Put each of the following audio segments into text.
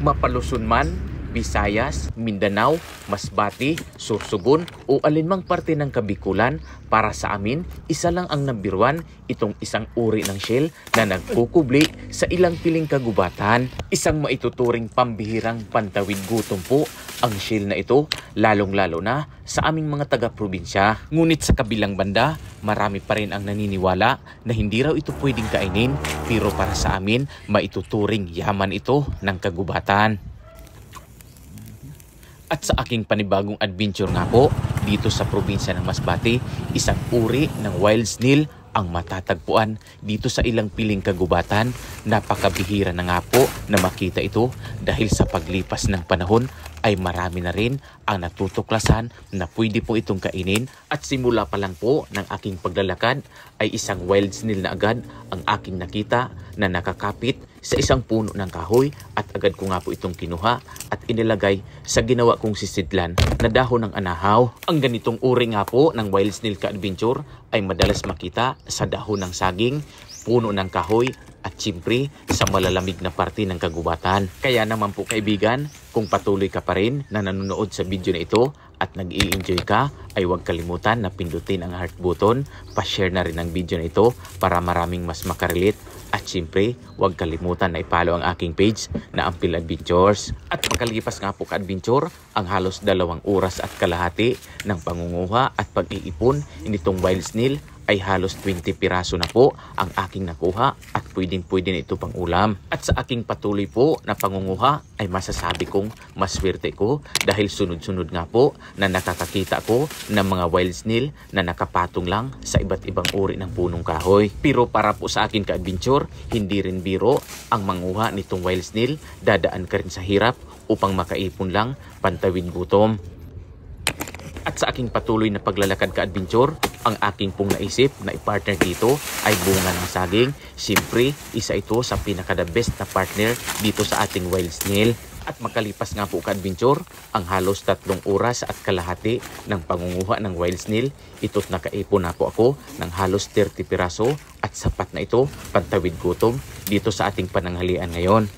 Mapaluson man, Visayas, Mindanao, Masbate, Sorsogon o alinmang parte ng Kabikulan, para sa amin, isa lang ang number 1, itong isang uri ng shell na nagkukubli sa ilang piling kagubatan. Isang maituturing pambihirang pantawid gutom po ang shell na ito, lalong-lalo na sa aming mga taga-probinsya. Ngunit sa kabilang banda, marami pa rin ang naniniwala na hindi raw ito pwedeng kainin, pero para sa amin, maituturing yaman ito ng kagubatan. At sa aking panibagong adventure nga po, dito sa probinsya ng Masbate, isang uri ng wild snail ang matatagpuan dito sa ilang piling kagubatan. Napakabihira na nga po na makita ito dahil sa paglipas ng panahon ay marami na rin ang natutuklasan na pwede po itong kainin. At simula pa lang po ng aking paglalakad ay isang wild snail na agad ang aking nakita na nakakapit sa isang puno ng kahoy, at agad ko nga po itong kinuha at inilagay sa ginawa kong sisidlan na dahon ng anahaw. Ang ganitong uri nga po ng wild snail ka-adventure ay madalas makita sa dahon ng saging, puno ng kahoy at siyempre sa malalamig na parte ng kagubatan. Kaya naman po kaibigan, kung patuloy ka pa rin na nanonood sa video na ito at nag-i-enjoy ka, ay huwag kalimutan na pindutin ang heart button, pa-share na rin ang video na ito para maraming mas makarelate. At siyempre, huwag kalimutan na i-follow ang aking page na Ampil Adventures. At pagkalipas nga po ka-adventure, ang halos 2 oras at kalahati ng pangunguha at pag-iipon nitong wild snail ay halos 20 piraso na po ang aking nakuha, at pwedeng-pwede na ito pang ulam. At sa aking patuloy po na pangunguha ay masasabi kong maswerte ko dahil sunod-sunod nga po na nakakakita ko ng mga wild snail na nakapatong lang sa iba't ibang uri ng punong kahoy. Pero para po sa akin ka-adventure, hindi rin biro ang manguha nitong wild snail. Dadaan ka rin sa hirap upang makaipon lang pantawid gutom. At sa aking patuloy na paglalakad ka-adventure, ang aking pong naisip na i-partner dito ay bunga ng saging. Siyempre, isa ito sa pinaka-the best na partner dito sa ating wild snail. At makalipas nga po ka-adventure, ang halos 3 oras at kalahati ng pangunguha ng wild snail, ito't nakaipon na po ako ng halos 30 piraso, at sapat na ito pantawid gutom dito sa ating pananghalian ngayon.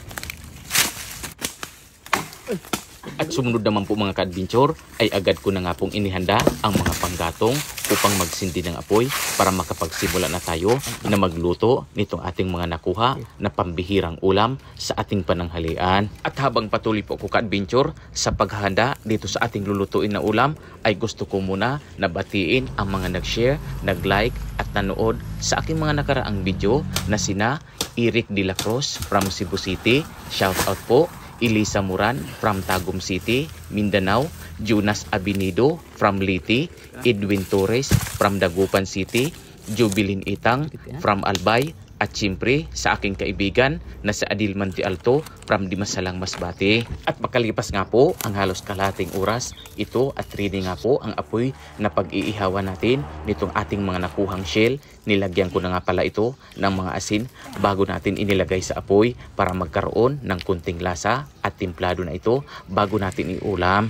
At sumunod naman po mga ka-adventure ay agad ko na nga pong inihanda ang mga panggatong upang magsindi ng apoy para makapagsimula na tayo na magluto nitong ating mga nakuha na pambihirang ulam sa ating pananghalian. At habang patuloy po ako ka-adventure sa paghahanda dito sa ating lulutuin na ulam, ay gusto ko muna na batiin ang mga nag-share, nag-like at nanood sa aking mga nakaraang video na sina Eric De La Cruz from Cebu City, shout out po. Elisa Moran from Tagum City, Mindanao, Jonas Abinido from Liti, Edwin Torres from Dagupan City, Jubilin Itang from Albay, at siyempre sa aking kaibigan na sa Adil Manti Alto from Dimasalang Masbate. At makalipas nga po ang halos kalahating oras, ito at ready nga po ang apoy na pag-iihawan natin nitong ating mga nakuhang shell. Nilagyan ko na nga pala ito ng mga asin bago natin inilagay sa apoy para magkaroon ng kunting lasa at timplado na ito bago natin iulam.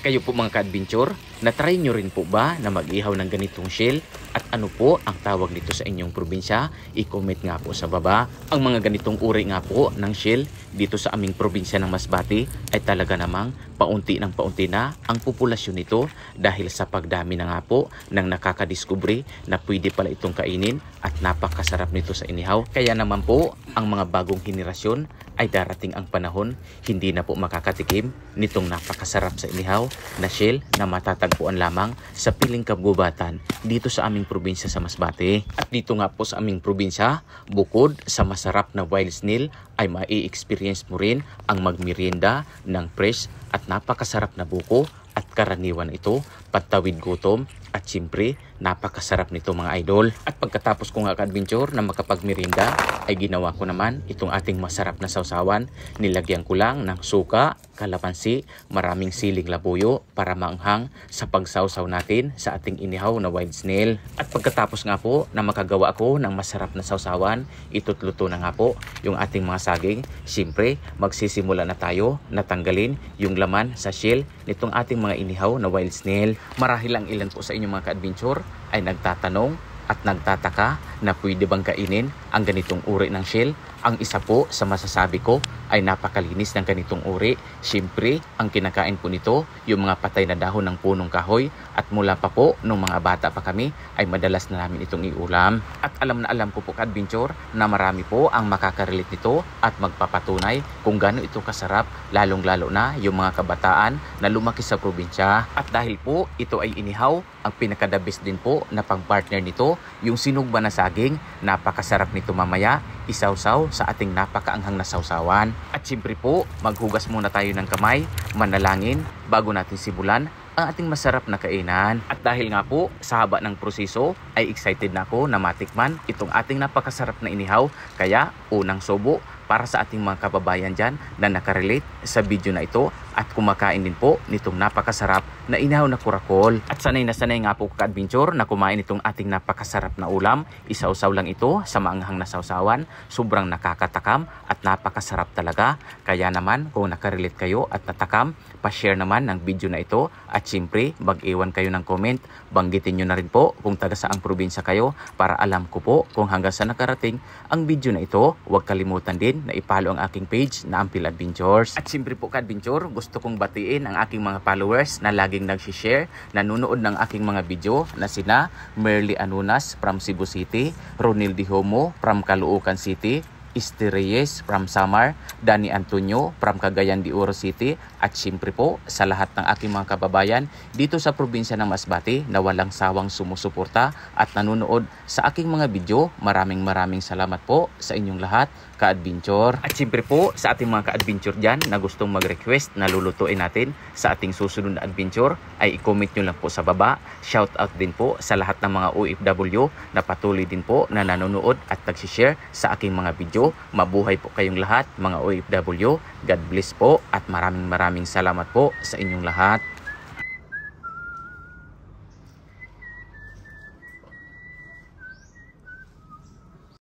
Kayo po mga ka-adventure, na-try nyo rin po ba na mag-ihaw ng ganitong shell? At ano po ang tawag nito sa inyong probinsya? I-comment nga po sa baba. Ang mga ganitong uri nga po ng shell dito sa aming probinsya ng Masbate ay talaga namang paunti ng paunti na ang populasyon nito dahil sa pagdami na nga po ng nakakadiskubre na pwede pala itong kainin at napakasarap nito sa inihaw. Kaya naman po ang mga bagong henerasyon ay darating ang panahon hindi na po makakatikim nitong napakasarap sa inihaw na shell na matatagpuan lamang sa piling kagubatan dito sa aming probinsya sa Masbate. At dito nga po sa aming probinsya, bukod sa masarap na wild snail ay mai-experience mo rin ang magmerienda ng fresh at napakasarap na buko, at karaniwan ito pantawid gutom, at siyempre napakasarap nito mga idol. At pagkatapos ko nga ka-adventure na makapagmerienda ay ginawa ko naman itong ating masarap na sausawan. Nilagyan ko lang ng suka, kalamansi, maraming siling labuyo para maanghang sa pagsawsaw natin sa ating inihaw na wild snail. At pagkatapos nga po na makagawa ako ng masarap na sausawan, ito't luto na nga po yung ating mga saging. Siyempre magsisimula na tayo na tanggalin yung laman sa shell nitong ating mga inihaw na wild snail. Marahil ang ilan po sa inyong mga ka-adventure ay nagtatanong at nagtataka na pwede bang kainin ang ganitong uri ng shell. Ang isa po sa masasabi ko ay napakalinis ng ganitong uri. Siyempre, ang kinakain po nito, yung mga patay na dahon ng punong kahoy. At mula pa po, nung mga bata pa kami, ay madalas na namin itong iulam. At alam na alam ko po ka-adventure na marami po ang makakarelate nito at magpapatunay kung gaano ito kasarap, lalong-lalo na yung mga kabataan na lumaki sa probinsya. At dahil po ito ay inihaw, ang pinaka-the best din po na pang-partner nito, yung sinugba na saging, napakasarap nito mamaya, isawsaw sa ating napakaanghang na sawsawan. At siyempre po, maghugas muna tayo ng kamay, manalangin, bago natin simulan ang ating masarap na kainan. At dahil nga po sa haba ng proseso, ay excited na ako na matikman itong ating napakasarap na inihaw. Kaya unang subo para sa ating mga kababayan dyan na nakarelate sa video na ito at kumakain din po nitong napakasarap na inihaw na kurakol. At sanay na sanay nga po ka-adventure na kumain itong ating napakasarap na ulam. Isawsaw lang ito sa maanghang na sawsawan. Sobrang nakakatakam at napakasarap talaga. Kaya naman kung nakarelate kayo at natakam, pa-share naman ng video na ito. At siyempre, mag-iwan kayo ng comment. Banggitin nyo na rin po kung taga saang probinsya kayo para alam ko po kung hanggang sa nakarating ang video na ito. Huwag kalimutan din na i-follow ang aking page na Ampil Adventures. At siyempre po ka-adventure, gusto kong batiin ang aking mga followers na laging nag-share, nanonood ng aking mga video na sina Merly Anunas from Cebu City, Ronil Dihomo from Caloocan City, Isti Reyes from Samar, Danny Antonio from Cagayan de Oro City, at siyempre po sa lahat ng aking mga kababayan dito sa probinsya ng Masbate na walang sawang sumusuporta at nanonood sa aking mga video. Maraming salamat po sa inyong lahat ka-adventure. At siyempre po sa ating mga ka-adventure dyan na gustong mag-request na lulutuin natin sa ating susunod na adventure ay i-comment nyo lang po sa baba. Shout out din po sa lahat ng mga OFW na patuloy din po na nanonood at nag-share sa aking mga video. Mabuhay po kayong lahat mga OFW. God bless po at maraming salamat po sa inyong lahat.